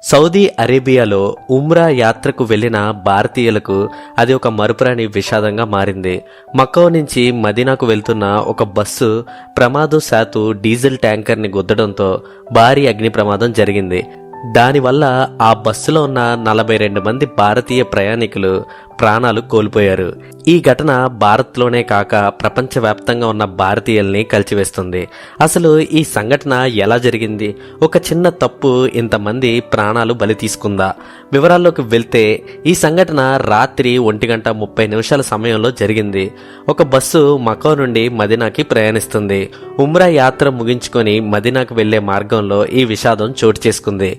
Saudi అరేబియాలో ఉమ్రా యాత్రకు వెళ్లిన భారతీయులకు అది ఒక మరుపురాని విషాదంగా మారింది. మక్కా నుంచి మదీనాకు వెళ్తున్న ఒక బస్సు ప్రమాదవశాత్తు డీజిల్ ట్యాంకర్ని గుద్దడంతో భారీ అగ్ని ప్రమాదం జరిగింది. దానివల్ల ఆ బస్సులో ఉన్న 42 మంది భారతీయ ప్రయాణికులు ప్రాణాలు కోల్పోయారు. ఈ ఘటన భారత్లోనే కాక ప్రపంచవ్యాప్తంగా ఉన్న భారతీయుల్ని కలిచివేస్తుంది. అసలు ఈ సంఘటన ఎలా జరిగింది? ఒక చిన్న తప్పు ఇంతమంది ప్రాణాలు బలి తీసుకుందా? వివరాల్లోకి వెళ్తే ఈ సంఘటన రాత్రి 1:30 సమయంలో జరిగింది. ఒక బస్సు మక్కా నుండి మదీనాకి ప్రయాణిస్తుంది. ఉమ్రా యాత్ర ముగించుకొని మదీనాకు వెళ్లే మార్గంలో ఈ విషాదం చోటు చేసుకుంది.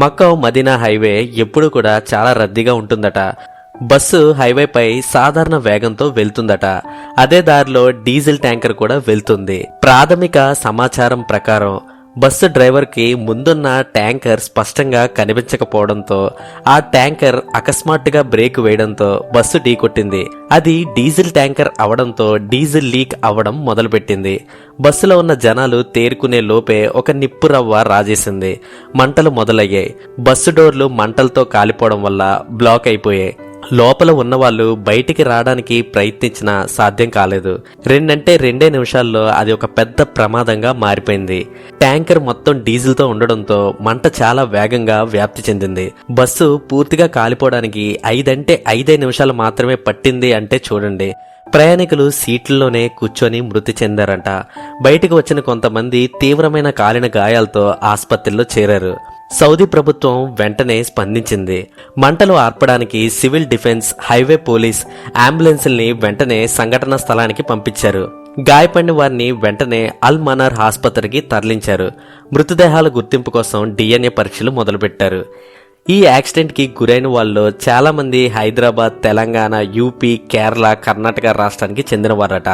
మక్కా మదీనా హైవే ఎప్పుడూ కూడా చాలా రద్దీగా ఉంటుందట. బస్సు హైవేపై సాధారణ వేగంతో వెళ్తుందట. అదే దారిలో డీజిల్ ట్యాంకర్ కూడా వెళ్తుంది. ప్రాథమిక సమాచారం ప్రకారం బస్సు డ్రైవర్ కి ముందున్న ట్యాంకర్ స్పష్టంగా కనిపించకపోవడంతో ఆ ట్యాంకర్ అకస్మాత్తుగా బ్రేక్ వేయడంతో బస్సు ఢీకొట్టింది. అది డీజిల్ ట్యాంకర్ అవడంతో డీజిల్ లీక్ అవ్వడం మొదలుపెట్టింది. బస్సులో ఉన్న జనాలు తేరుకునే లోపే ఒక నిప్పు రవ్వ రాజేసింది. మంటలు మొదలయ్యాయి. బస్సు డోర్లు మంటలతో కాలిపోవడం వల్ల బ్లాక్ అయిపోయాయి. లోపల ఉన్నవాళ్లు బయటికి రావడానికి ప్రయత్నించినా సాధ్యం కాలేదు. 2 నిమిషాల్లో అది ఒక పెద్ద ప్రమాదంగా మారిపోయింది. ట్యాంకర్ మొత్తం డీజిల్తో ఉండడంతో మంట చాలా వేగంగా వ్యాప్తి చెందింది. బస్సు పూర్తిగా కాలిపోవడానికి 5 నిమిషాలు మాత్రమే పట్టింది అంటే చూడండి. ప్రయాణికులు సీట్లలోనే కూర్చొని మృతి చెందారంట. బయటకు వచ్చిన కొంతమంది తీవ్రమైన కాలిన గాయాలతో ఆసుపత్రిలో చేరారు. సౌదీ ప్రభుత్వం వెంటనే స్పందించింది. మంటలు ఆర్పడానికి సివిల్ డిఫెన్స్, హైవే పోలీస్, అంబులెన్స్ని వెంటనే సంఘటనా స్థలానికి పంపించారు. గాయపడిన వారిని వెంటనే అల్ మనార్ ఆసుపత్రికి తరలించారు. మృతదేహాల గుర్తింపు కోసం DNA పరీక్షలు మొదలుపెట్టారు. ఈ యాక్సిడెంట్ కి గురైన వాళ్ళు చాలా మంది హైదరాబాద్, తెలంగాణ, యూపీ, కేరళ, కర్ణాటక రాష్ట్రానికి చెందినవారట.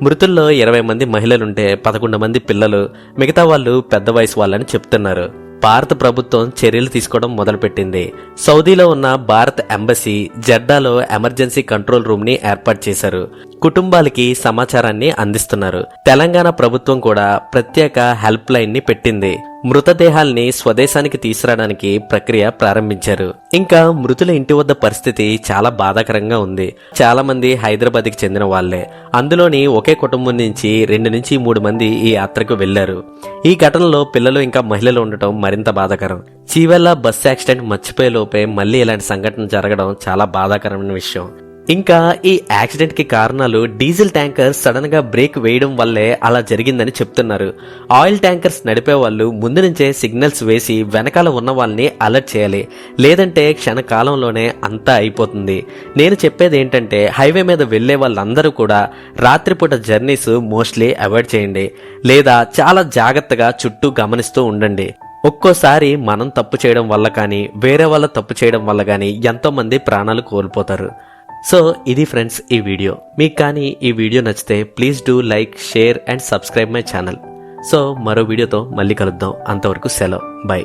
మృతుల్లో 20 మంది మహిళలుంటే 11 మంది పిల్లలు, మిగతా వాళ్ళు పెద్ద వయసు వాళ్ళని చెప్తున్నారు. భారత ప్రభుత్వం చర్యలు తీసుకోవడం మొదలుపెట్టింది. సౌదీలో ఉన్న భారత్ ఎంబసీ జెడ్డాలో ఎమర్జెన్సీ కంట్రోల్ రూమ్ ని ఏర్పాటు చేశారు. కుటుంబాలకి సమాచారాన్ని అందిస్తున్నారు. తెలంగాణ ప్రభుత్వం కూడా ప్రత్యేక హెల్ప్ లైన్ ని పెట్టింది. మృతదేహాల్ని స్వదేశానికి తీసుకురావడానికి ప్రక్రియ ప్రారంభించారు. ఇంకా మృతుల ఇంటి వద్ద పరిస్థితి చాలా బాధాకరంగా ఉంది. చాలా మంది హైదరాబాద్ కి చెందిన వాళ్లే. అందులోని ఒకే కుటుంబం నుంచి 2 నుంచి 3 మంది ఈ యాత్రకు వెళ్లారు. ఈ ఘటనలో పిల్లలు ఇంకా మహిళలు ఉండటం మరింత బాధాకరం. చీవెళ్ళ బస్ యాక్సిడెంట్ మర్చిపోయే లోపే మళ్లీ ఇలాంటి సంఘటన జరగడం చాలా బాధాకరమైన విషయం. ఇంకా ఈ యాక్సిడెంట్ కి కారణాలు డీజిల్ ట్యాంకర్ సడన్ గా బ్రేక్ వేయడం వల్లే అలా జరిగిందని చెప్తున్నారు. ఆయిల్ ట్యాంకర్స్ నడిపే వాళ్ళు ముందు నుంచే సిగ్నల్స్ వేసి వెనకాల ఉన్న వాళ్ళని అలర్ట్ చేయాలి. లేదంటే క్షణకాలంలోనే అంతా అయిపోతుంది. నేను చెప్పేది ఏంటంటే హైవే మీద వెళ్లే వాళ్ళందరూ కూడా రాత్రిపూట జర్నీస్ మోస్ట్లీ అవాయిడ్ చేయండి. లేదా చాలా జాగ్రత్తగా చుట్టూ గమనిస్తూ ఉండండి. ఒక్కోసారి మనం తప్పు చేయడం వల్ల కానీ వేరే వాళ్ళ తప్పు చేయడం వల్ల కానీ ఎంతో మంది ప్రాణాలు కోల్పోతారు. సో ఇది ఫ్రెండ్స్ ఈ వీడియో. మీకు కానీ ఈ వీడియో నచ్చితే please do like, share and subscribe my channel. So మరో వీడియోతో మళ్ళీ కలుద్దాం. అంతవరకు సెలవు. బై.